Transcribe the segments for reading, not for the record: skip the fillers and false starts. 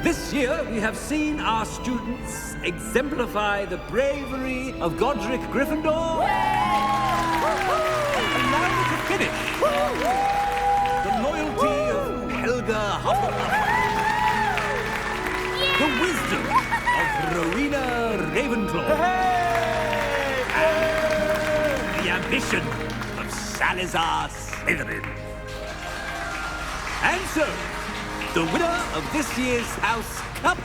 This year, we have seen our students exemplify the bravery of Godric Gryffindor. And now to finish, the loyalty of Helga Hufflepuff. The wisdom of Rowena Ravenclaw. And the ambition of Salazar Slytherin. And so, the winner of this year's House Cup...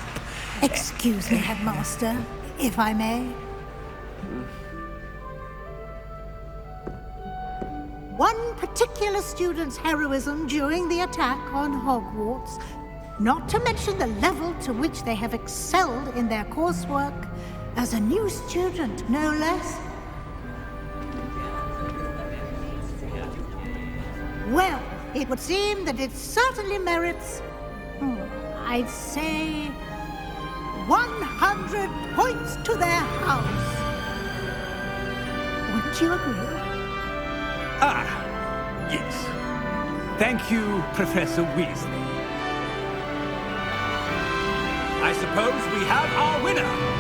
Excuse me, Headmaster, if I may. One particular student's heroism during the attack on Hogwarts, not to mention the level to which they have excelled in their coursework, as a new student, no less. Well, it would seem that it certainly merits, I'd say, 100 points to their house. Wouldn't you agree? Ah, yes. Thank you, Professor Weasley. I suppose we have our winner.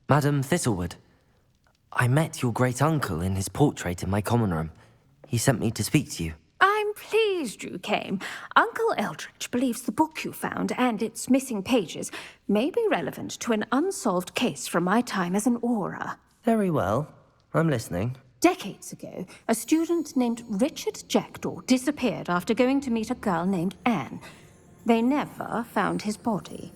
Madam Thistlewood, I met your great-uncle in his portrait in my common room. He sent me to speak to you. I'm pleased you came. Uncle Eldridge believes the book you found and its missing pages may be relevant to an unsolved case from my time as an Auror. Very well. I'm listening. Decades ago, a student named Richard Jackdaw disappeared after going to meet a girl named Anne. They never found his body.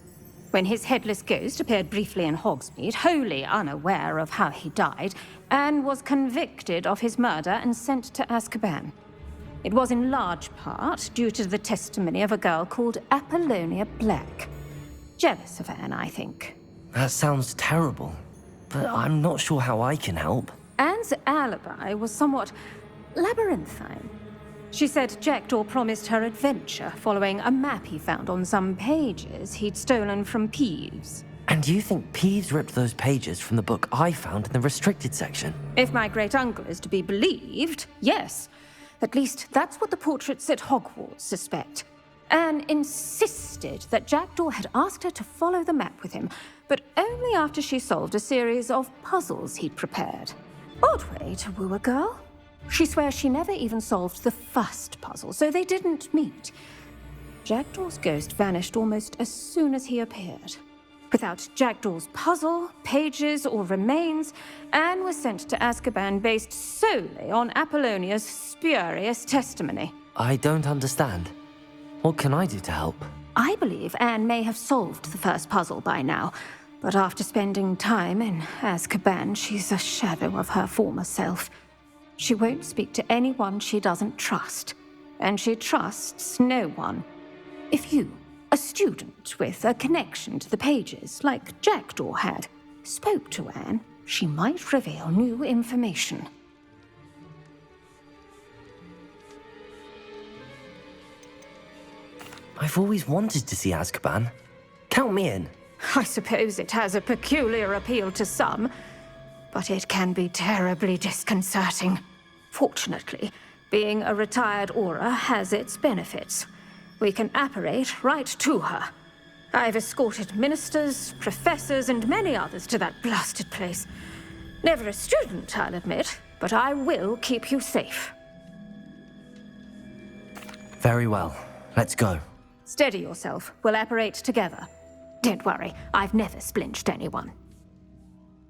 When his headless ghost appeared briefly in Hogsmeade, wholly unaware of how he died, Anne was convicted of his murder and sent to Azkaban. It was in large part due to the testimony of a girl called Apollonia Black. Jealous of Anne, I think. That sounds terrible, but I'm not sure how I can help. Anne's alibi was somewhat labyrinthine. She said Jackdaw promised her adventure following a map he found on some pages he'd stolen from Peeves. And you think Peeves ripped those pages from the book I found in the restricted section? If my great-uncle is to be believed, yes. At least that's what the portraits at Hogwarts suspect. Anne insisted that Jackdaw had asked her to follow the map with him, but only after she solved a series of puzzles he'd prepared. Odd way to woo a girl. She swears she never even solved the first puzzle, so they didn't meet. Jackdaw's ghost vanished almost as soon as he appeared. Without Jackdaw's puzzle, pages, or remains, Anne was sent to Azkaban based solely on Apollonia's spurious testimony. I don't understand. What can I do to help? I believe Anne may have solved the first puzzle by now, but after spending time in Azkaban, she's a shadow of her former self. She won't speak to anyone she doesn't trust, and she trusts no one. If you, a student with a connection to the pages, like Jackdaw had, spoke to Anne, she might reveal new information. I've always wanted to see Azkaban. Count me in. I suppose it has a peculiar appeal to some, but it can be terribly disconcerting. Fortunately, being a retired Auror has its benefits. We can apparate right to her. I've escorted ministers, professors, and many others to that blasted place. Never a student, I'll admit, but I will keep you safe. Very well. Let's go. Steady yourself. We'll apparate together. Don't worry, I've never splinched anyone.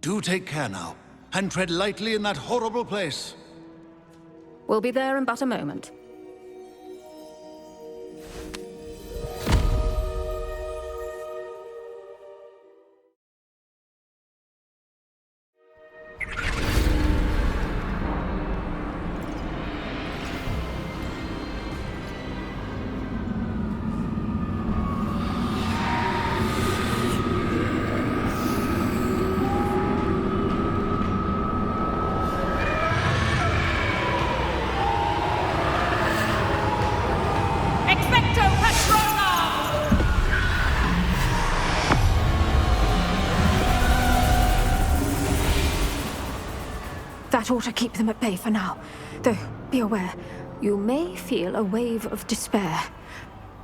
Do take care now, and tread lightly in that horrible place. We'll be there in but a moment. That ought to keep them at bay for now. Though, be aware, you may feel a wave of despair.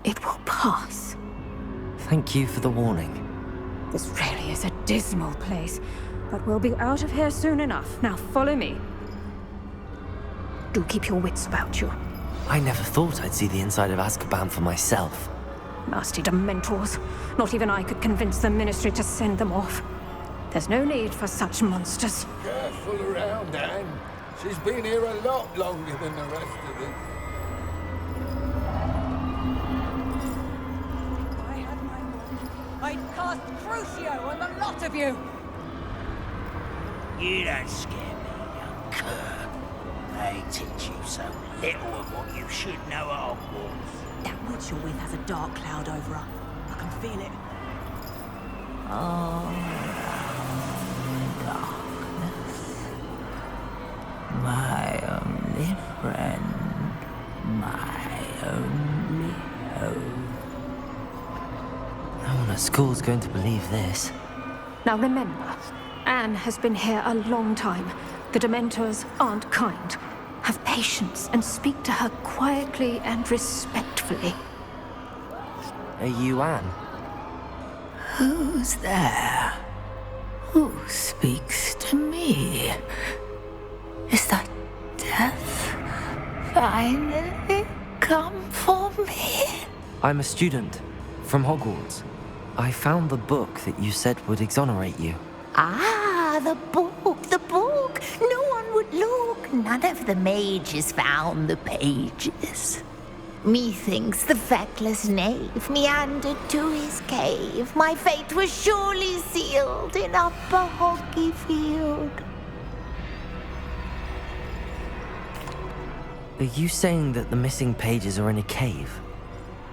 It will pass. Thank you for the warning. This really is a dismal place, but we'll be out of here soon enough. Now follow me. Do keep your wits about you. I never thought I'd see the inside of Azkaban for myself. Nasty Dementors. Not even I could convince the Ministry to send them off. There's no need for such monsters. Careful around, Anne. She's been here a lot longer than the rest of them. If I had my wand, I'd cast Crucio on the lot of you! You don't scare me, young cur. They teach you so little of what you should know at Hogwarts. That witch you're with has a dark cloud over her. I can feel it. All around darkness. My only friend. My only hope. No one at school's going to believe this. Now remember, Anne has been here a long time. The Dementors aren't kind. Have patience and speak to her quietly and respectfully. Are you Anne? Who's there? Who speaks to me? Is that death finally come for me? I'm a student from Hogwarts. I found the book that you said would exonerate you. Ah, the book, the book. No one would look. None of the mages found the pages. Methinks the feckless knave meandered to his cave. My fate was surely sealed in Upper Hoggyfield. Are you saying that the missing pages are in a cave?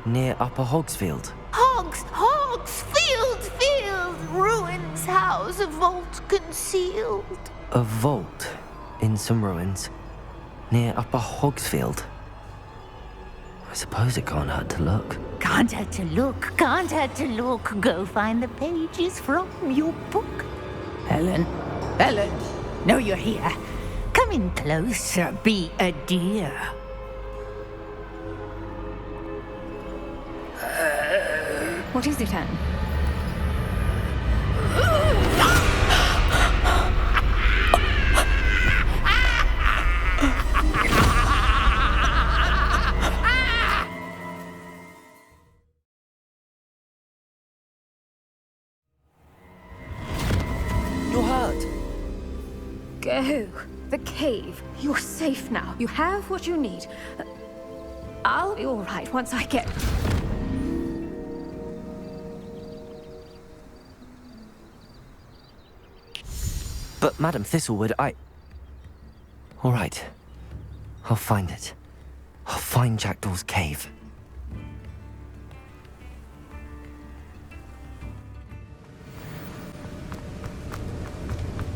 Near Upper Hogsfield? Hogsfield, ruins house, a vault concealed. A vault in some ruins near Upper Hogsfield? I suppose it can't hurt to look. Can't hurt to look, can't hurt to look. Go find the pages from your book. Helen, know you're here. Come in closer, be a dear. What is it, Anne? You're hurt. Go. The cave. You're safe now. You have what you need. I'll be all right once I get... But Madam Thistlewood, All right. I'll find it. I'll find Jackdaw's cave.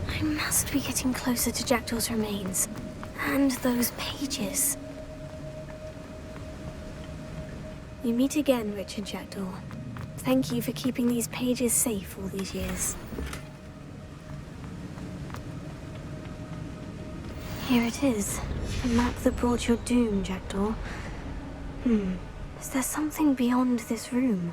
I must be getting closer to Jackdaw's remains. And those pages. You meet again, Richard Jackdaw. Thank you for keeping these pages safe all these years. Here it is. The map that brought your doom, Jackdaw. Is there something beyond this room?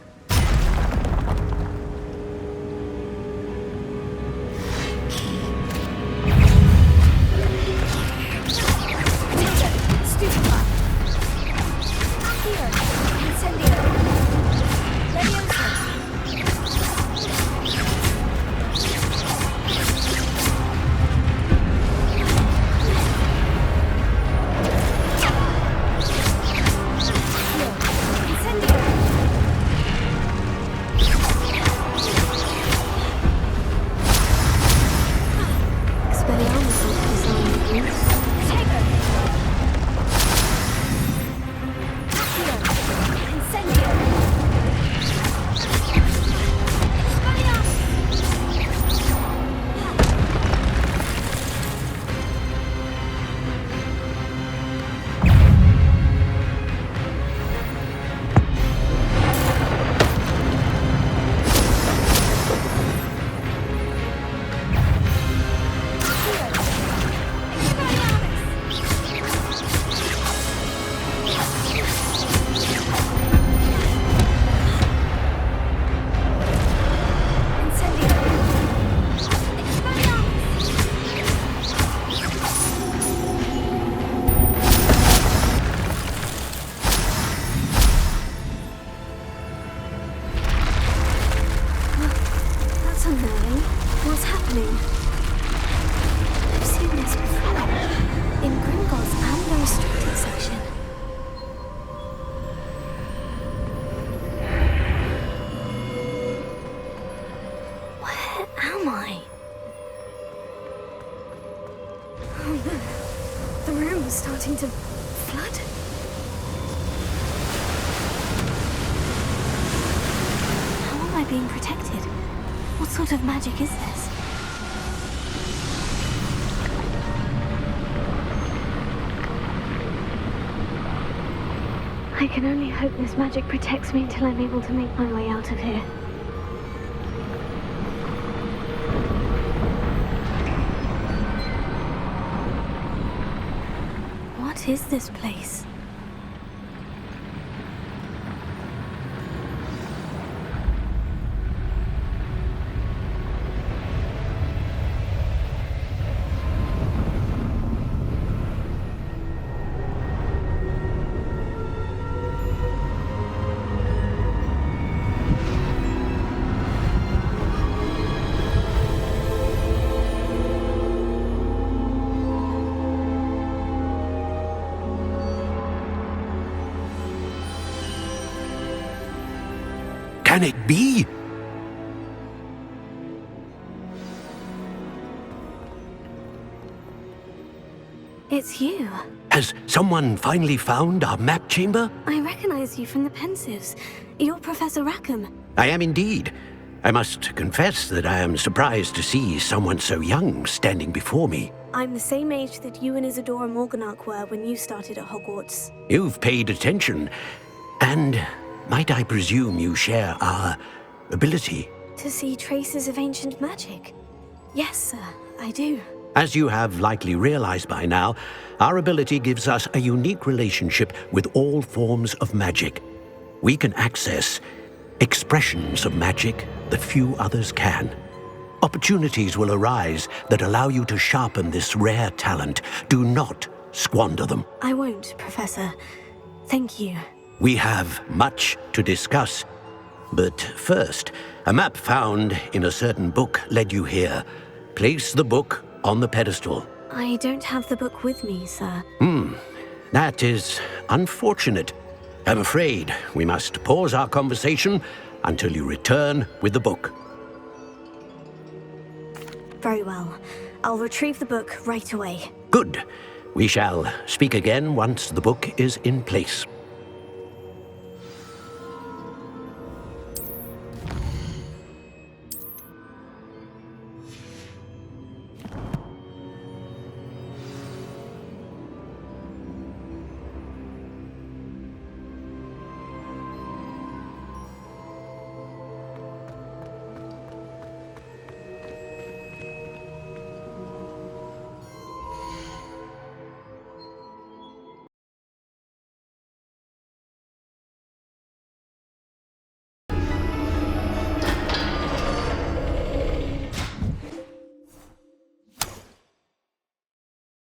What's happening? I've seen this before. In Gringotts and the restricted section. Where am I? Oh no. The room is starting to flood. How am I being protected? What sort of magic is this? I can only hope this magic protects me until I'm able to make my way out of here. What is this place? Can it be? It's you. Has someone finally found our map chamber? I recognize you from the Pensives. You're Professor Rackham. I am indeed. I must confess that I am surprised to see someone so young standing before me. I'm the same age that you and Isadora Morganach were when you started at Hogwarts. You've paid attention, and might I presume you share our ability? To see traces of ancient magic? Yes, sir, I do. As you have likely realized by now, our ability gives us a unique relationship with all forms of magic. We can access expressions of magic that few others can. Opportunities will arise that allow you to sharpen this rare talent. Do not squander them. I won't, Professor. Thank you. We have much to discuss. But first, a map found in a certain book led you here. Place the book on the pedestal. I don't have the book with me, sir. That is unfortunate. I'm afraid we must pause our conversation until you return with the book. Very well. I'll retrieve the book right away. Good. We shall speak again once the book is in place.